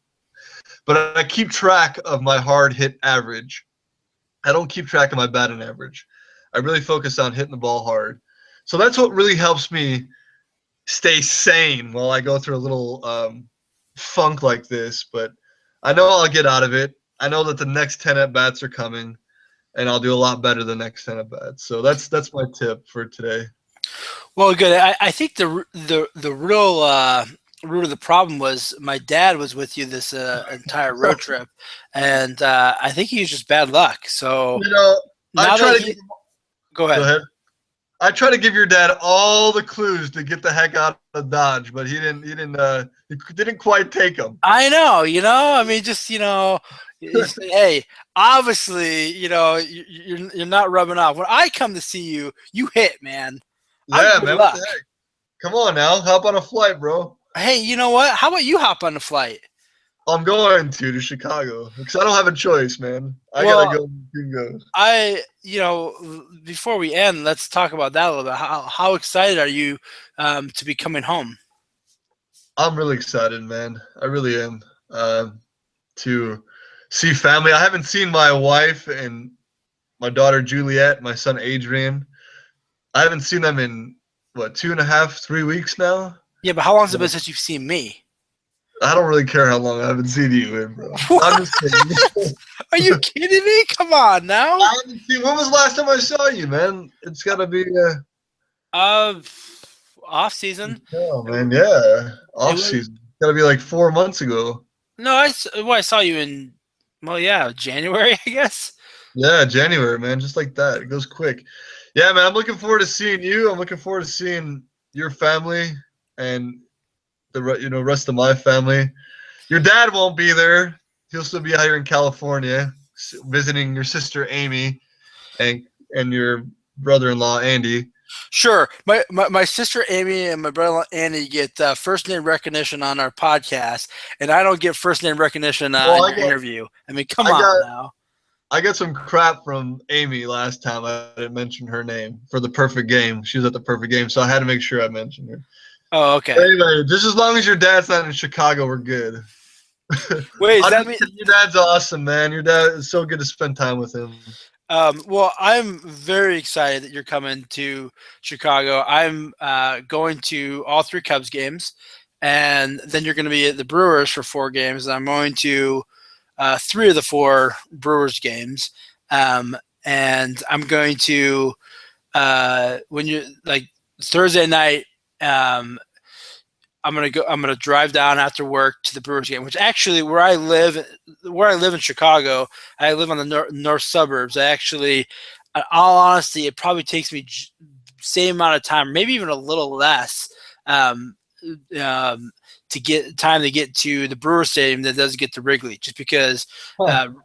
But I keep track of my hard hit average. I don't keep track of my batting average. I really focus on hitting the ball hard. So that's what really helps me stay sane while I go through a little funk like this. But I know I'll get out of it. I know that the next 10 at-bats are coming, and I'll do a lot better the next 10 at-bats. So that's my tip for today. Well, good. I think the real root of the problem was my dad was with you this entire road trip, and I think he was just bad luck. So I try to go ahead. I try to give your dad all the clues to get the heck out of Dodge, but he didn't quite take them. I know, I mean, just hey, obviously, you're not rubbing off. When I come to see you, you hit, man. Yeah, man. What the heck? Come on now, hop on a flight, bro. Hey, you know what? How about you hop on the flight? I'm going to Chicago because I don't have a choice, man. I gotta go. Before we end, let's talk about that a little bit. How excited are you to be coming home? I'm really excited, man. I really am to see family. I haven't seen my wife and my daughter Juliet, my son Adrian. I haven't seen them in 2.5, 3 weeks now. Yeah, but how long's it been since you've seen me? I don't really care how long I haven't seen you in, bro. I'm just kidding. Are you kidding me? Come on now. I haven't seen. When was the last time I saw you, man? It's gotta be off season. Oh man, yeah, off season. Gotta be like 4 months ago. No, I saw you in January, I guess. Yeah, January, man. Just like that, it goes quick. Yeah, man. I'm looking forward to seeing you. I'm looking forward to seeing your family and the rest of my family. Your dad won't be there. He'll still be out here in California visiting your sister Amy and your brother-in-law Andy. Sure. My sister Amy and my brother-in-law Andy get first name recognition on our podcast, and I don't get first name recognition on your interview. I mean, come on now. I got some crap from Amy last time I didn't mention her name for the perfect game. She was at the perfect game, so I had to make sure I mentioned her. Oh, okay. But anyway, just as long as your dad's not in Chicago, we're good. Wait, does that mean your dad's awesome, man? Your dad is so good to spend time with him. Well, I'm very excited that you're coming to Chicago. I'm going to all 3 Cubs games, and then you're going to be at the Brewers for 4 games. And I'm going to 3 of the 4 Brewers games, and I'm going to when you Thursday night. I'm gonna drive down after work to the Brewers game, which actually where I live in Chicago, I live on the north suburbs. In all honesty, it probably takes me same amount of time, maybe even a little less, to get to the Brewer Stadium than does get to Wrigley, just because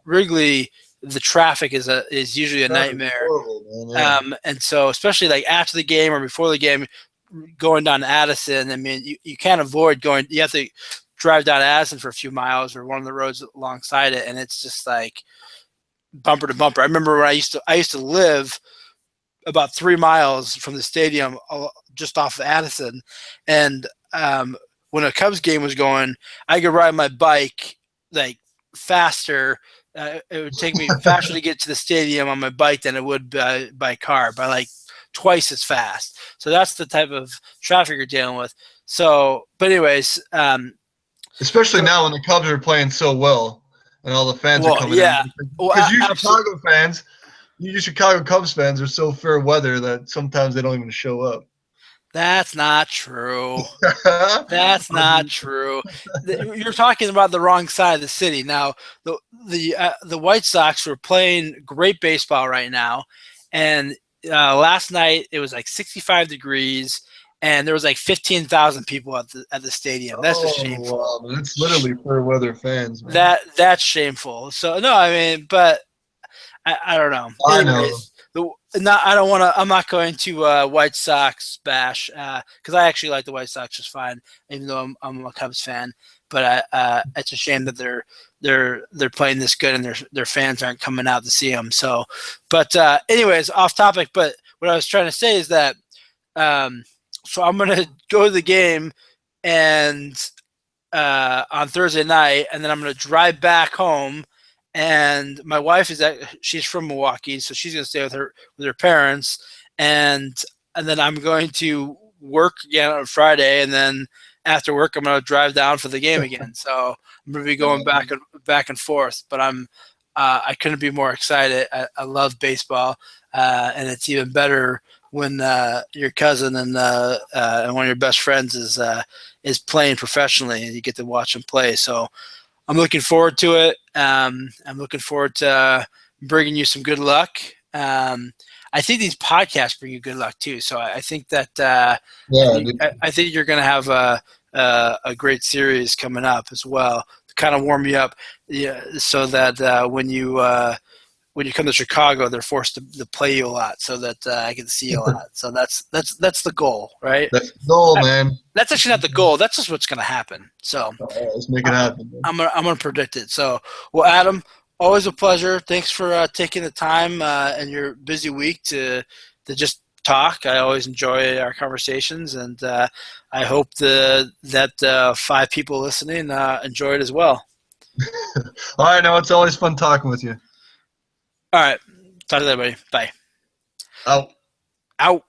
Wrigley, the traffic is usually a nightmare. Horrible, man, yeah. And so especially like after the game or before the game, going down to Addison, I mean, you can't avoid going. You have to drive down to Addison for a few miles or one of the roads alongside it, and it's just like bumper to bumper. I remember when I used to live about 3 miles from the stadium, just off of Addison, and when a Cubs game was going, I could ride my bike like faster. It would take me faster to get to the stadium on my bike than it would by car, by like twice as fast. So that's the type of traffic you're dealing with. So, but anyways, especially now when the Cubs are playing so well and all the fans are coming in. Because you Chicago Cubs fans are so fair weather that sometimes they don't even show up. That's not true. That's not true. You're talking about the wrong side of the city. Now, the White Sox were playing great baseball right now, and last night it was like 65 degrees, and there was like 15,000 people at the stadium. That's just shameful. Wow, that's literally fair weather fans, man. That's shameful. So no, I mean, but I don't know. Anyways, I don't want to. I'm not going to White Sox bash because I actually like the White Sox just fine, even though I'm a Cubs fan. But it's a shame that they're playing this good and their fans aren't coming out to see them. So, but anyways, off topic. But what I was trying to say is that so I'm gonna go to the game and on Thursday night, and then I'm gonna drive back home. And my wife she's from Milwaukee, so she's gonna stay with her parents, and then I'm going to work again on Friday, and then after work I'm gonna drive down for the game again. So I'm gonna be going back and forth. But I couldn't be more excited. I love baseball, and it's even better when your cousin and one of your best friends is playing professionally, and you get to watch them play. So I'm looking forward to it. I'm looking forward to bringing you some good luck. I think these podcasts bring you good luck too. So I think that I think you're going to have a great series coming up as well to kind of warm you up, so that when you come to Chicago, they're forced to play you a lot, so that I can see you a lot. So that's the goal, right? That's the goal, man. That's actually not the goal. That's just what's going to happen. So let's make it happen. I'm gonna predict it. So, well, Adam, always a pleasure. Thanks for taking the time in your busy week to just talk. I always enjoy our conversations, and I hope that 5 people listening enjoy it as well. All right, now it's always fun talking with you. All right. Talk to everybody. Bye. Out. Out.